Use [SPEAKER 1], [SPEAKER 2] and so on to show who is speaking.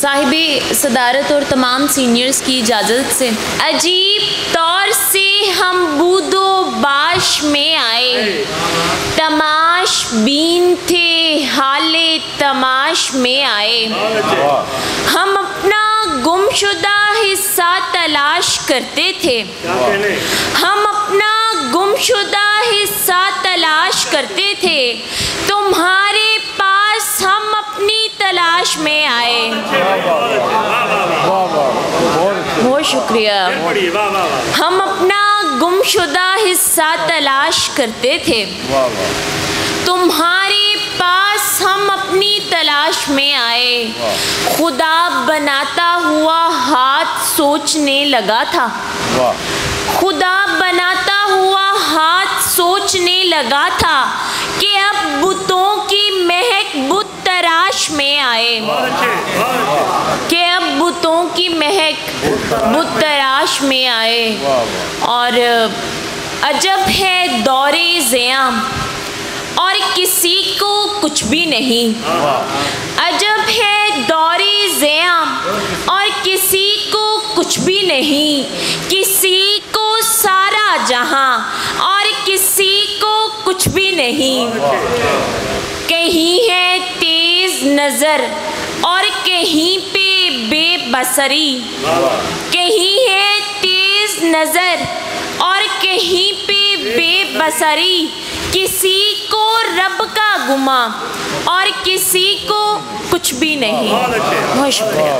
[SPEAKER 1] साहिबे सदारत और तमाम सीनियर्स की इजाज़त से, अजीब तौर से हम बूदो बाश में आए, तमाश बीन थे हाले तमाश में आए। हम अपना गुमशुदा हिस्सा तलाश करते थे, हम अपना गुमशुदा हिस्सा तलाश करते थे, तुम्हारे पास हम अपनी तलाश में आए। बहुत शुक्रिया। हम अपना गुमशुदा हिस्सा तलाश करते थे, तुम्हारे पास हम अपनी तलाश में आए। खुदा बनाता हुआ हाथ सोचने लगा था, खुदा बनाता हुआ हाथ सोचने लगा था कि अब बुतों की महक बुत तराश में आए, कि अब बुतों की महक बुत तराश में आए। और अजब है दौरे ज़िया और किसी को कुछ भी नहीं, अजब है दौरे ज़िया और किसी को कुछ भी नहीं, किसी को सारा जहां और किसी को कुछ भी नहीं। कहीं है तेज नज़र और कहीं पे बेबसरी, कहीं है तेज नज़र और कहीं पे बेबसरी, किसी को रब का गुमा और किसी को कुछ भी नहीं। बहुत शुक्रिया।